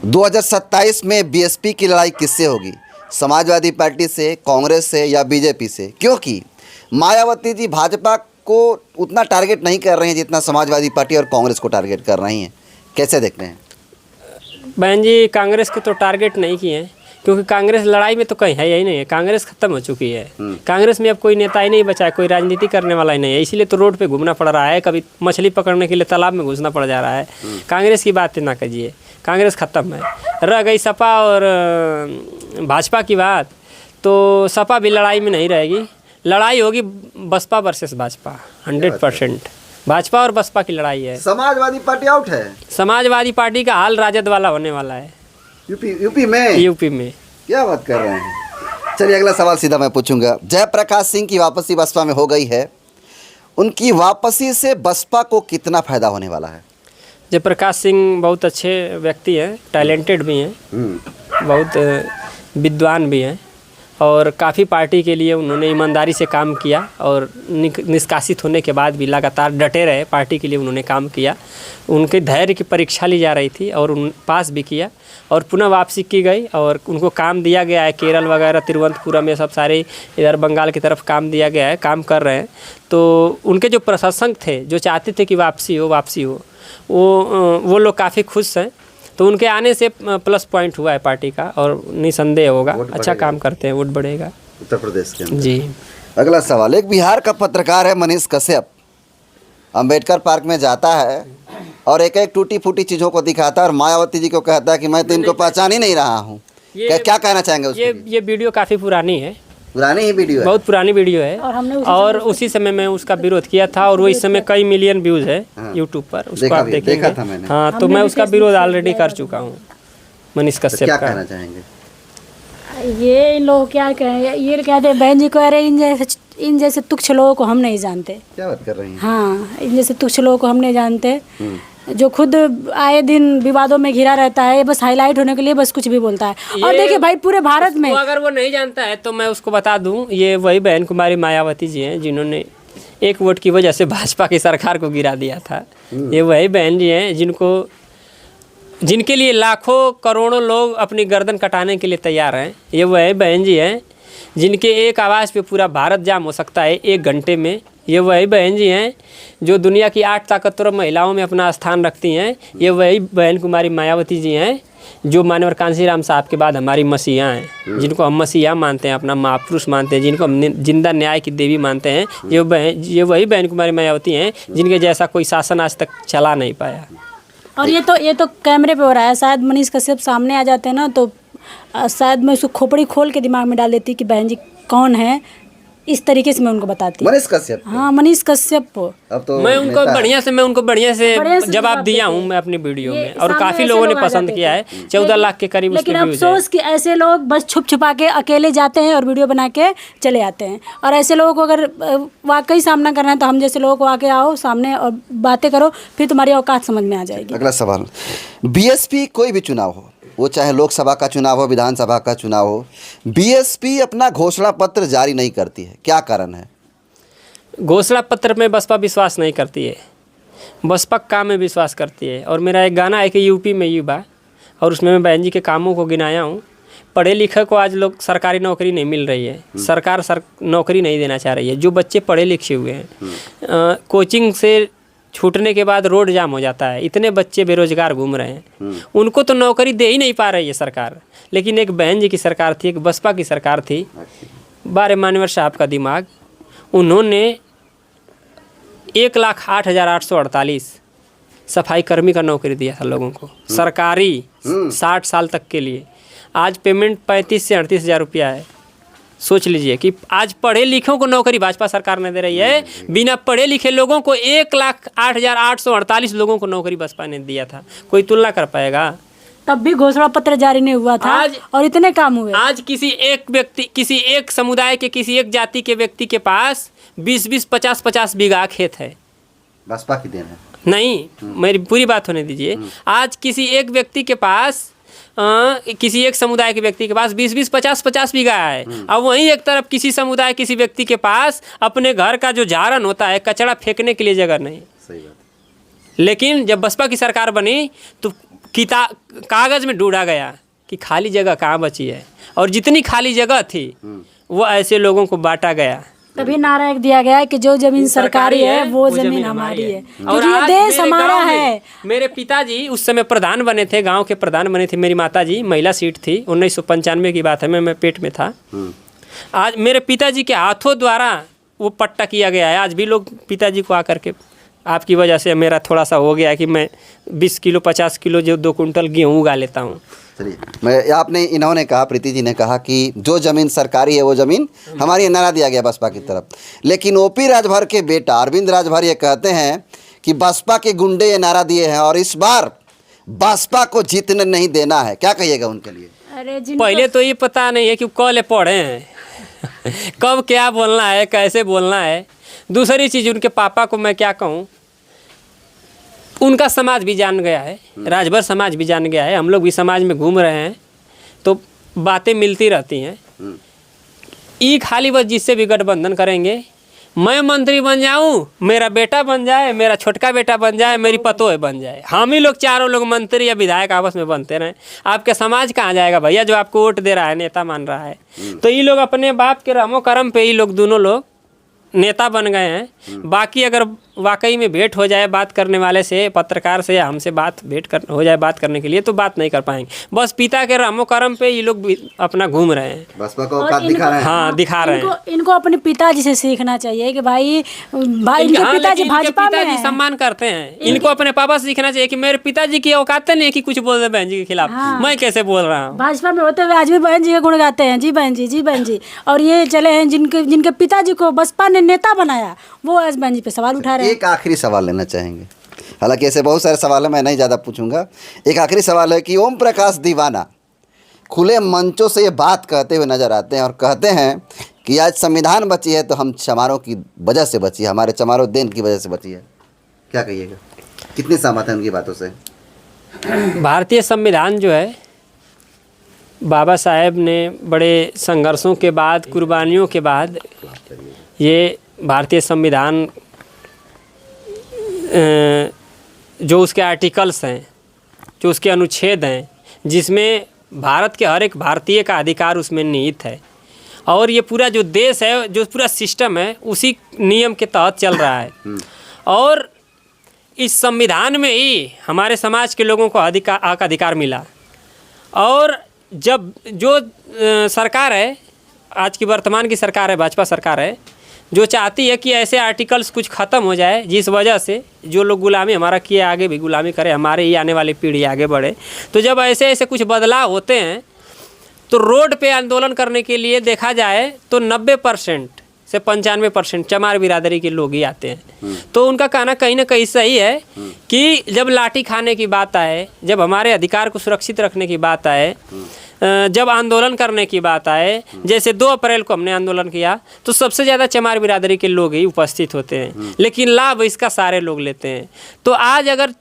2027 में बीएसपी की लड़ाई किससे होगी? समाजवादी पार्टी से, कांग्रेस से या बीजेपी से? क्योंकि मायावती जी भाजपा को उतना टारगेट नहीं कर रहे हैं जितना समाजवादी पार्टी और कांग्रेस को टारगेट कर रही हैं। कैसे देख रहे हैं? बहन जी, कांग्रेस को तो टारगेट नहीं किए हैं, क्योंकि कांग्रेस लड़ाई में तो कहीं है ही नहीं है। कांग्रेस खत्म हो चुकी है। कांग्रेस में अब कोई नेता ही नहीं बचा है, कोई राजनीति करने वाला ही नहीं है। इसीलिए तो रोड पे घूमना पड़ रहा है, कभी मछली पकड़ने के लिए तालाब में घुसना पड़ जा रहा है। कांग्रेस की बात ना कीजिए, कांग्रेस खत्म है। रह गई सपा और भाजपा की बात, तो सपा भी लड़ाई में नहीं रहेगी। लड़ाई होगी बसपा वर्सेस भाजपा, 100%। भाजपा और बसपा की लड़ाई है। समाजवादी पार्टी आउट है। समाजवादी पार्टी का हाल राजद वाला होने वाला है। यूपी में? यूपी में। क्या बात कर रहे हैं? चलिए अगला सवाल सीधा मैं पूछूंगा। जयप्रकाश सिंह की वापसी बसपा में हो गई है, उनकी वापसी से बसपा को कितना फायदा होने वाला है? जयप्रकाश सिंह बहुत अच्छे व्यक्ति हैं, टैलेंटेड भी हैं, बहुत विद्वान भी हैं और काफ़ी पार्टी के लिए उन्होंने ईमानदारी से काम किया और निष्कासित होने के बाद भी लगातार डटे रहे। पार्टी के लिए उन्होंने काम किया। उनके धैर्य की परीक्षा ली जा रही थी और उन पास भी किया और पुनः वापसी की गई और उनको काम दिया गया है। केरल वगैरह, तिरुवनंतपुरम में सब सारे इधर बंगाल की तरफ काम दिया गया है, काम कर रहे हैं। तो उनके जो प्रशासक थे, जो चाहते थे कि वापसी हो, वो लोग काफ़ी खुश हैं। तो उनके आने से प्लस पॉइंट हुआ है पार्टी का और निसंदेह होगा, अच्छा काम करते हैं, वोट बढ़ेगा उत्तर प्रदेश के अंदर। जी। अगला सवाल, एक बिहार का पत्रकार है मनीष कश्यप, अंबेडकर पार्क में जाता है और एक एक टूटी फूटी चीज़ों को दिखाता है और मायावती जी को कहता है कि मैं तो इनको पहचान ही नहीं रहा हूँ। क्या कहना चाहेंगे उसके? ये वीडियो काफ़ी पुरानी है, पुरानी ही वीडियो है, बहुत पुरानी वीडियो है और उसी समय मैं उसका विरोध किया था और वो इस समय कई मिलियन व्यूज़ है यूट्यूब पर, उसको आप देखेंगे। देखा था मैंने। हाँ, तो मैं उसका विरोध ऑलरेडी कर चुका हूँ मनीष कश्यप का। क्या कहना चाहेंगे? ये लोग क्या कहें, ये कहते हैं बहन जी को, अरे इन जैसे तुच्छ लोगों को हम नहीं जानते। क्या बात कर रही हैं? हाँ, इन जैसे तुच्छ लोगों को हम नहीं जानते, जो खुद आए दिन विवादों में घिरा रहता है, बस हाईलाइट होने के लिए बस कुछ भी बोलता है। और देखिए भाई, पूरे भारत में अगर वो नहीं जानता है तो मैं उसको बता दूं, ये वही बहन कुमारी मायावती जी हैं जिन्होंने एक वोट की वजह से भाजपा की सरकार को गिरा दिया था। ये वही बहन जी हैं जिनके लिए लाखों करोड़ों लोग अपनी गर्दन कटाने के लिए तैयार हैं। ये वही बहन जी हैं जिनके एक आवाज़ पे पूरा भारत जाम हो सकता है 1 घंटे में। ये वही बहन जी हैं जो दुनिया की 8 ताकतवर महिलाओं में अपना स्थान रखती हैं। ये वही बहन कुमारी मायावती जी हैं जो मानवर कांशीराम साहब के बाद हमारी मसीहा हैं, जिनको हम मसीहा मानते हैं, अपना महापुरुष मानते हैं, जिनको हम जिंदा न्याय की देवी मानते हैं। ये वही बहन कुमारी मायावती हैं जिनके जैसा कोई शासन आज तक चला नहीं पाया। और ये तो कैमरे पे हो रहा है। शायद मनीष कश्यप सामने आ जाते हैं ना, तो शायद मैं उसको खोपड़ी खोल के दिमाग में डाल देती कि बहन जी कौन है, इस तरीके से मैं उनको बताती। मनीष कश्यप? हाँ, मनीष कश्यप। अब तो मैं उनको बढ़िया से जवाब दिया हूँ मैं अपनी वीडियो में और काफ़ी लोगों ने पसंद किया है। 14 लाख के करीब। लेकिन अफसोस कि ऐसे लोग बस छुपा के अकेले जाते हैं और वीडियो बना के चले आते हैं। और ऐसे लोगों को अगर वाकई सामना करना है तो हम जैसे लोगों को आके आओ सामने और बातें करो, फिर तुम्हारी औकात समझ में आ जाएगी। अगला सवाल, बीएसपी कोई भी चुनाव हो, वो चाहे लोकसभा का चुनाव हो, विधानसभा का चुनाव हो, बीएसपी अपना घोषणा पत्र जारी नहीं करती है, क्या कारण है? घोषणा पत्र में बसपा विश्वास नहीं करती है, बसपा काम में विश्वास करती है। और मेरा एक गाना है कि यूपी में युवा, और उसमें मैं बहन जी के कामों को गिनाया हूँ। पढ़े लिखे को आज लोग सरकारी नौकरी नहीं मिल रही है, सरकार नौकरी नहीं देना चाह रही है। जो बच्चे पढ़े लिखे हुए हैं, कोचिंग से छूटने के बाद रोड जाम हो जाता है, इतने बच्चे बेरोजगार घूम रहे हैं, उनको तो नौकरी दे ही नहीं पा रही है सरकार। लेकिन एक बहन जी की सरकार थी, एक बसपा की सरकार थी, बारे मानवर साहब का दिमाग, उन्होंने 1,08,848 सफाई कर्मी का नौकरी दिया था लोगों को, सरकारी 60 साल तक के लिए। आज पेमेंट 35 से 38 हज़ार रुपया है। सोच लीजिए कि आज पढ़े लिखों को नौकरी भाजपा सरकार ने दे रही है, बिना पढ़े लिखे लोगों को 1,08,848 लोगों को नौकरी बसपा ने दिया था। कोई तुलना कर पाएगा? तब भी घोषणा पत्र जारी नहीं हुआ था और इतने काम हुए। आज किसी एक व्यक्ति, किसी एक समुदाय के, किसी एक जाति के व्यक्ति के पास 20-20, 50-50 बीघा खेत है। बसपा की देन है? नहीं, मेरी पूरी बात होने दीजिए। आज किसी एक व्यक्ति के पास, किसी एक समुदाय के व्यक्ति के पास 20-20, 50-50 बीघा है। अब वहीं एक तरफ किसी समुदाय, किसी व्यक्ति के पास अपने घर का जो झाड़न होता है, कचरा फेंकने के लिए जगह नहीं। सही बात। लेकिन जब बसपा की सरकार बनी तो कागज़ में ढूंढा गया कि खाली जगह कहाँ बची है, और जितनी खाली जगह थी वो ऐसे लोगों को बांटा गया। तभी नारा एक दिया गया है कि जो जमीन सरकारी है वो जमीन हमारी है, और क्योंकि ये आज देश मेरे हमारा गाँव में है। मेरे पिताजी उस समय प्रधान बने थे, गांव के प्रधान बने थे। मेरी माताजी, महिला सीट थी, 1995 की बात है, मैं पेट में था। आज मेरे पिताजी के हाथों द्वारा वो पट्टा किया गया है। आज भी लोग पिताजी को आकर के, आपकी वजह से मेरा थोड़ा सा हो गया है कि मैं 20 किलो 50 किलो जो 2 कुंटल गेहूँ उगा लेता हूँ। चलिए, इन्होंने कहा, प्रीति जी ने कहा कि जो ज़मीन सरकारी है वो ज़मीन हमारी, नारा दिया गया बसपा की तरफ। लेकिन ओपी राजभर के बेटा अरविंद राजभर ये कहते हैं कि बसपा के गुंडे ये नारा दिए हैं और इस बार बसपा को जीतने नहीं देना है। क्या कहिएगा उनके लिए? अरे पहले तो ये पता नहीं है कि कॉल पढ़े हैं कब क्या बोलना है, कैसे बोलना है। दूसरी चीज़, उनके पापा को मैं क्या कहूँ, उनका समाज भी जान गया है, राजभर समाज भी जान गया है। हम लोग भी समाज में घूम रहे हैं तो बातें मिलती रहती हैं। ये खाली बस जिससे भी गठबंधन करेंगे, मैं मंत्री बन जाऊं, मेरा बेटा बन जाए, मेरा छोटका बेटा बन जाए, मेरी पतोह बन जाए, हम ही लोग चारों लोग मंत्री या विधायक आपस में बनते रहें, आपके समाज कहाँ जाएगा भैया जो आपको वोट दे रहा है, नेता मान रहा है। तो ये लोग अपने बाप के रहमो करम पे ही लोग दोनों लोग नेता बन गए हैं। बाकी अगर वाकई में भेंट हो जाए बात करने वाले से, पत्रकार से, या हमसे हो जाए बात करने के लिए, तो बात नहीं कर पाएंगे। बस पिता के रहमो करम पे ये लोग अपना घूम रहे हैं, बसपा को औकात दिखा रहे हैं। हाँ, दिखा रहे हैं। इनको अपने पिताजी से सीखना चाहिए कि भाई इनके हाँ, पिताजी लेकिन भाजपा में पिताजी हैं। सम्मान करते हैं। इनको अपने पापा से सीखना चाहिए कि मेरे पिताजी की औकात नहीं है कि कुछ बोल दे बहन जी के खिलाफ। मैं कैसे बोल रहा हूँ? भाजपा में होते हुए आज भी बहन जी के गुण गाते हैं, जी बहन जी, जी बहन जी। और ये चले हैं जिनके पिताजी को बसपा ने नेता बनाया, वो आज बहन जी पे सवाल उठा रहे हैं। एक आखिरी सवाल लेना चाहेंगे, हालांकि ऐसे बहुत सारे सवाल हैं, मैं नहीं ज़्यादा पूछूंगा। एक आखिरी सवाल है कि ओम प्रकाश दीवाना खुले मंचों से ये बात कहते हुए नजर आते हैं और कहते हैं कि आज संविधान बची है तो हम चमारों की वजह से बची है, हमारे चमारों देन की वजह से बची है। क्या कहिएगा, कितनी सहमत है उनकी बातों से? भारतीय संविधान जो है, बाबा साहेब ने बड़े संघर्षों के बाद, कुर्बानियों के बाद ये भारतीय संविधान, जो उसके आर्टिकल्स हैं, जो उसके अनुच्छेद हैं, जिसमें भारत के हर एक भारतीय का अधिकार उसमें निहित है, और ये पूरा जो देश है, जो पूरा सिस्टम है, उसी नियम के तहत चल रहा है। और इस संविधान में ही हमारे समाज के लोगों को अधिकार मिला। और जब जो सरकार है, आज की वर्तमान की सरकार है, भाजपा सरकार है, जो चाहती है कि ऐसे आर्टिकल्स कुछ ख़त्म हो जाए जिस वजह से जो लोग गुलामी हमारा किए आगे भी गुलामी करें, हमारे ही आने वाली पीढ़ी आगे बढ़े। तो जब ऐसे ऐसे कुछ बदलाव होते हैं तो रोड पे आंदोलन करने के लिए देखा जाए तो 90% से 95% चमार बिरादरी के लोग ही आते हैं। तो उनका कहना कहीं ना कहीं सही है कि जब लाठी खाने की बात आए, जब हमारे अधिकार को सुरक्षित रखने की बात आए, जब आंदोलन करने की बात आए, जैसे 2 अप्रैल को हमने आंदोलन किया तो सबसे ज़्यादा चमार बिरादरी के लोग ही उपस्थित होते हैं, लेकिन लाभ इसका सारे लोग लेते हैं। तो आज अगर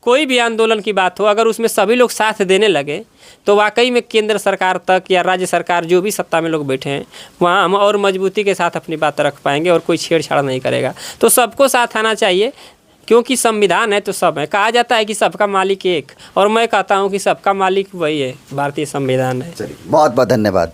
कोई भी आंदोलन की बात हो, अगर उसमें सभी लोग साथ देने लगे तो वाकई में केंद्र सरकार तक या राज्य सरकार जो भी सत्ता में लोग बैठे हैं वहाँ हम और मजबूती के साथ अपनी बात रख पाएंगे और कोई छेड़छाड़ नहीं करेगा। तो सबको साथ आना चाहिए, क्योंकि संविधान है तो सब है। कहा जाता है कि सबका मालिक एक, और मैं कहता हूँ कि सबका मालिक वही है, भारतीय संविधान है। चलिए, बहुत बहुत धन्यवाद।